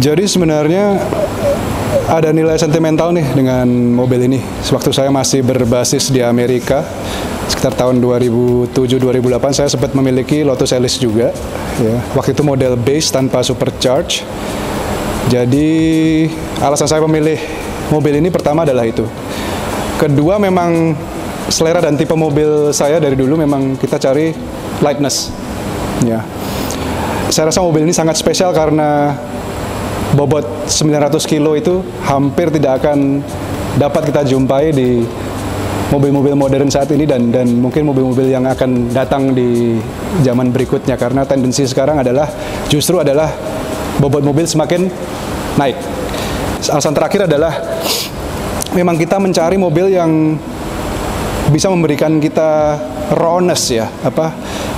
Jadi sebenarnya ada nilai sentimental nih dengan mobil ini. Sewaktu saya masih berbasis di Amerika, sekitar tahun 2007-2008 saya sempat memiliki Lotus Elise juga. Ya. Waktu itu model base tanpa supercharge. Jadi alasan saya memilih mobil ini pertama adalah itu. Kedua memang selera dan tipe mobil saya dari dulu memang kita cari lightness. Ya. Saya rasa mobil ini sangat spesial karena bobot 900 kilo itu hampir tidak akan dapat kita jumpai di mobil-mobil modern saat ini dan mungkin mobil-mobil yang akan datang di zaman berikutnya, karena tendensi sekarang justru adalah bobot mobil semakin naik. Alasan terakhir adalah memang kita mencari mobil yang bisa memberikan kita rawness ya.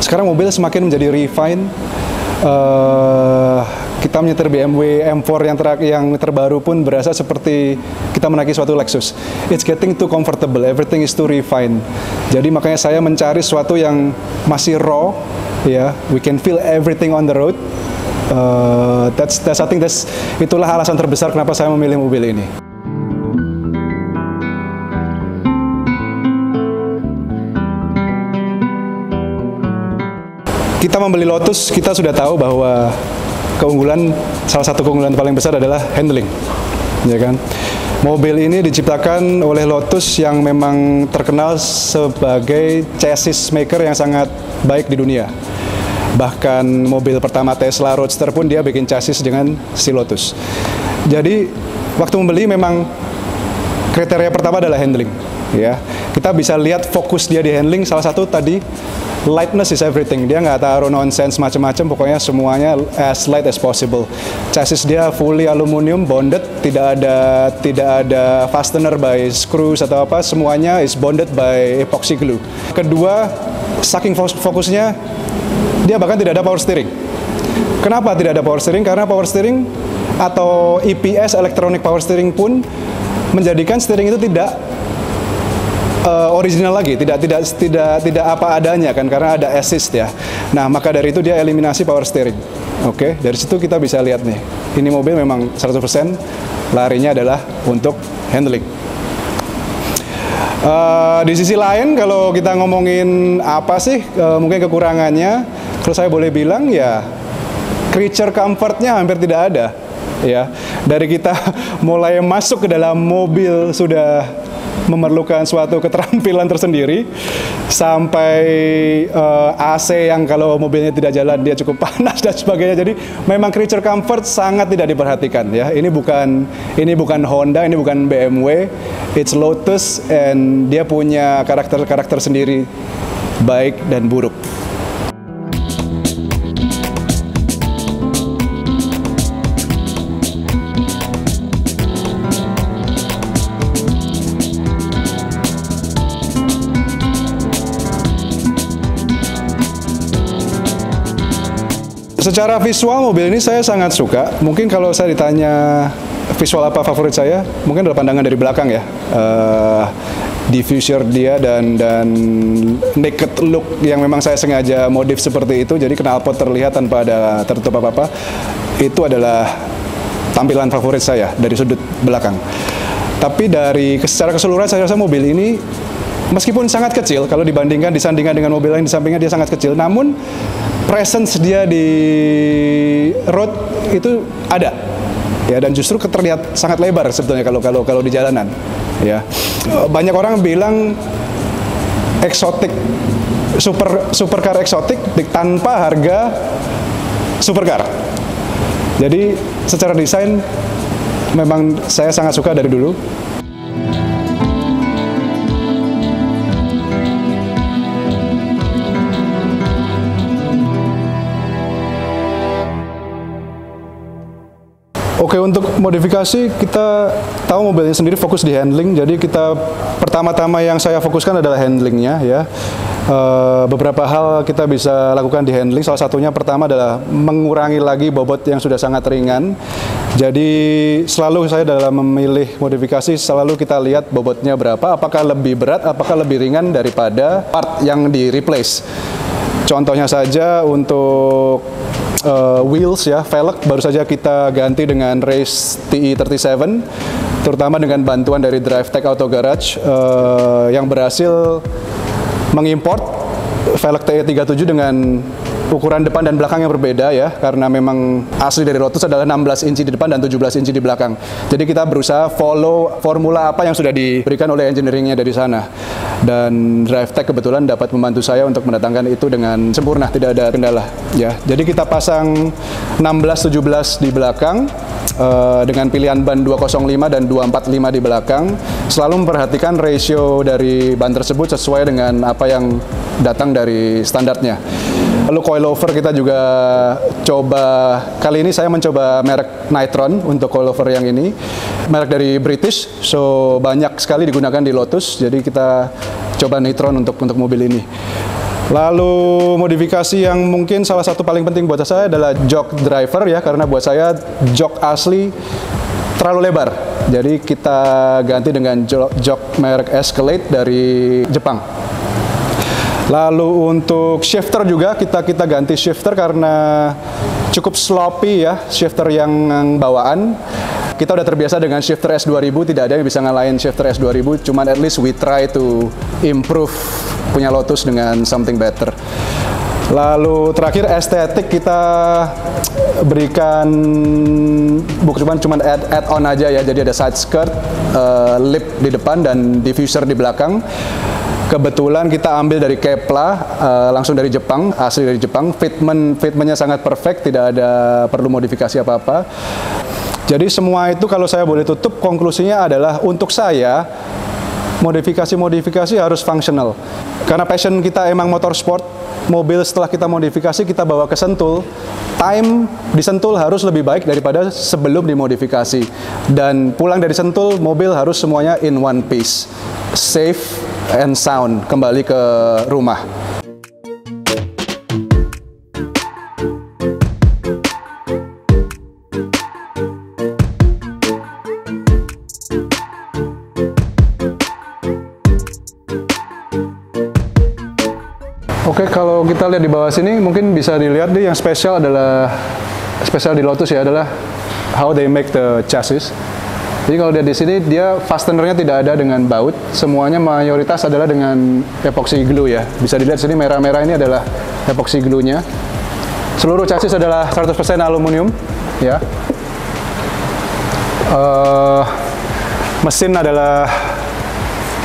Sekarang mobil semakin menjadi refine. Kita menyetir BMW M4 yang terbaru pun berasa seperti kita menaiki suatu Lexus. It's getting too comfortable, everything is too refined. Jadi makanya saya mencari sesuatu yang masih raw, ya. We can feel everything on the road. I think itulah alasan terbesar kenapa saya memilih mobil ini. Kita membeli Lotus, kita sudah tahu bahwa salah satu keunggulan paling besar adalah handling, ya kan? Mobil ini diciptakan oleh Lotus yang memang terkenal sebagai chassis maker yang sangat baik di dunia. Bahkan mobil pertama Tesla Roadster pun dia bikin chassis dengan si Lotus. Jadi waktu membeli memang kriteria pertama adalah handling, ya. Kita bisa lihat fokus dia di handling. Salah satu tadi, lightness is everything. Dia nggak taruh nonsense macam-macam, pokoknya semuanya as light as possible. Chassis dia fully aluminium bonded, tidak ada fastener by screws atau apa, semuanya is bonded by epoxy glue. Kedua, saking fokusnya, dia bahkan tidak ada power steering. Kenapa tidak ada power steering? Karena power steering atau EPS, electronic power steering pun menjadikan steering itu tidak original lagi, tidak apa adanya kan, karena ada assist ya. Nah, maka dari itu dia eliminasi power steering. Oke, dari situ kita bisa lihat nih, ini mobil memang 100% larinya adalah untuk handling. Di sisi lain, kalau kita ngomongin apa sih mungkin kekurangannya, kalau saya boleh bilang ya creature comfortnya hampir tidak ada. Ya, dari kita mulai masuk ke dalam mobil sudah memerlukan suatu keterampilan tersendiri, sampai AC yang kalau mobilnya tidak jalan dia cukup panas dan sebagainya. Jadi memang creature comfort sangat tidak diperhatikan ya. Ini bukan Honda, ini bukan BMW, it's Lotus, and dia punya karakter sendiri, baik dan buruk. Secara visual mobil ini saya sangat suka. Mungkin kalau saya ditanya visual apa favorit saya, mungkin adalah pandangan dari belakang ya. Diffuser dia dan naked look yang memang saya sengaja modif seperti itu. Jadi knalpot terlihat tanpa ada tertutup apa-apa. Itu adalah tampilan favorit saya dari sudut belakang. Tapi secara keseluruhan saya rasa mobil ini meskipun sangat kecil kalau disandingkan dengan mobil lain di sampingnya, dia sangat kecil, namun presence dia di road itu ada ya, dan justru terlihat sangat lebar sebetulnya kalau di jalanan ya. Banyak orang bilang eksotik, supercar eksotik tanpa harga supercar. Jadi secara desain memang saya sangat suka dari dulu. Oke, untuk modifikasi kita tahu mobilnya sendiri fokus di handling, jadi kita pertama-tama yang saya fokuskan adalah handlingnya ya. Beberapa hal kita bisa lakukan di handling, salah satunya pertama adalah mengurangi lagi bobot yang sudah sangat ringan. Jadi selalu saya dalam memilih modifikasi selalu kita lihat bobotnya berapa, apakah lebih berat, apakah lebih ringan daripada part yang di replace. Contohnya saja untuk wheels ya, velg baru saja kita ganti dengan Race TE37, terutama dengan bantuan dari DriveTech Auto Garage yang berhasil mengimport velg TE37 dengan ukuran depan dan belakang yang berbeda ya, karena memang asli dari Lotus adalah 16 inci di depan dan 17 inci di belakang. Jadi kita berusaha follow formula apa yang sudah diberikan oleh engineeringnya dari sana. Dan DriveTech kebetulan dapat membantu saya untuk mendatangkan itu dengan sempurna, tidak ada kendala ya. Jadi kita pasang 16-17 di belakang dengan pilihan ban 205 dan 245 di belakang, selalu memperhatikan ratio dari ban tersebut sesuai dengan apa yang datang dari standarnya. Lalu coilover kita juga coba, kali ini saya mencoba merek Nitron untuk coilover yang ini, merek dari British, so banyak sekali digunakan di Lotus, jadi kita coba Nitron untuk mobil ini. Lalu modifikasi yang mungkin salah satu paling penting buat saya adalah jok driver ya, karena buat saya jok asli terlalu lebar. Jadi kita ganti dengan jok merek Escalade dari Jepang. Lalu untuk shifter juga kita ganti shifter karena cukup sloppy ya, shifter yang bawaan. Kita udah terbiasa dengan shifter S2000, tidak ada yang bisa ngalahin shifter S2000, cuman at least we try to improve punya Lotus dengan something better. Lalu terakhir estetik kita berikan bukan cuma add-on aja ya, jadi ada side skirt, lip di depan dan diffuser di belakang. Kebetulan kita ambil dari Kepla, langsung dari Jepang, asli dari Jepang. Fitmentnya sangat perfect, tidak ada perlu modifikasi apa-apa. Jadi semua itu kalau saya boleh tutup, konklusinya adalah untuk saya modifikasi harus functional. Karena passion kita emang motorsport, mobil setelah kita modifikasi kita bawa ke Sentul, time di Sentul harus lebih baik daripada sebelum dimodifikasi. Dan pulang dari Sentul, mobil harus semuanya in one piece, safe and sound, kembali ke rumah. Oke, kalau kita lihat di bawah sini, mungkin bisa dilihat yang spesial di Lotus ya, adalah how they make the chassis. Jadi kalau lihat di sini, dia fastenernya tidak ada dengan baut, semuanya mayoritas adalah dengan epoxy glue ya. Bisa dilihat sini merah-merah ini adalah epoxy glue-nya. Seluruh chassis adalah 100% aluminium ya. Mesin adalah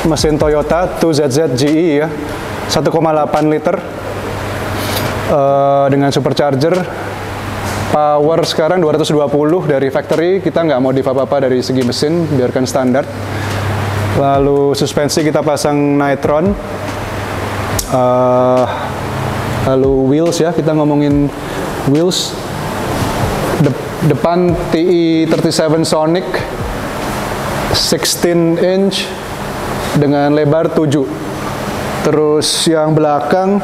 mesin Toyota 2ZZ GE ya, 1,8 liter dengan supercharger. Power sekarang 220 dari factory, kita nggak modif apa-apa dari segi mesin, biarkan standar. Lalu suspensi kita pasang Nitron. Lalu wheels ya, kita ngomongin wheels. Depan TE37 Sonic 16 inch dengan lebar 7. Terus yang belakang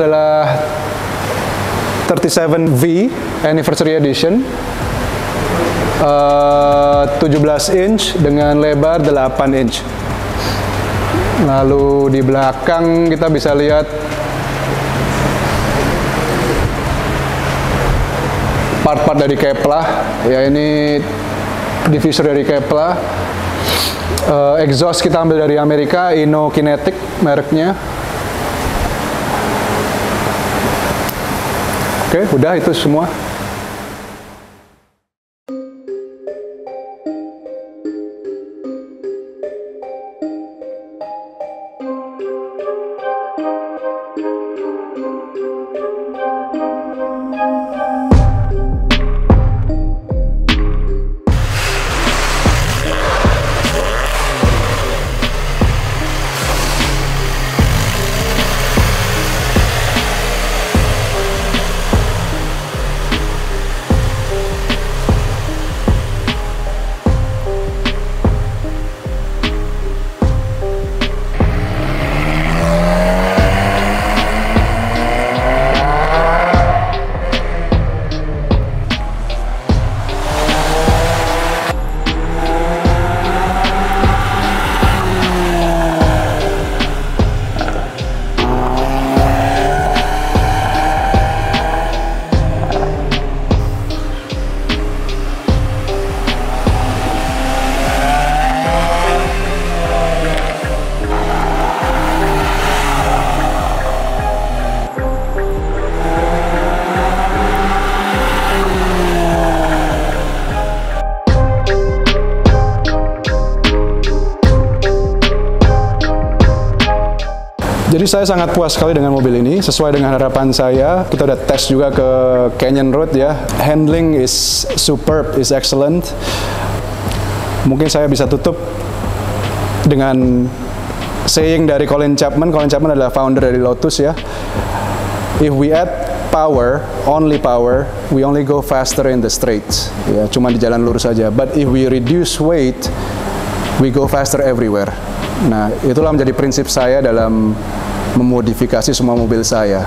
adalah 37V Anniversary Edition, 17 inch dengan lebar 8 inch. Lalu di belakang kita bisa lihat part-part dari Kepla ya, ini diffuser dari Kepla. Exhaust kita ambil dari Amerika, Inno Kinetic mereknya. Oke, udah itu semua. Jadi saya sangat puas sekali dengan mobil ini, sesuai dengan harapan saya. Kita udah tes juga ke Canyon Road ya. Handling is superb, is excellent. Mungkin saya bisa tutup dengan saying dari Colin Chapman. Colin Chapman adalah founder dari Lotus ya. If we add power, we only go faster in the straights. Ya, cuma di jalan lurus saja. But if we reduce weight, we go faster everywhere. Nah, itulah menjadi prinsip saya dalam memodifikasi semua mobil saya.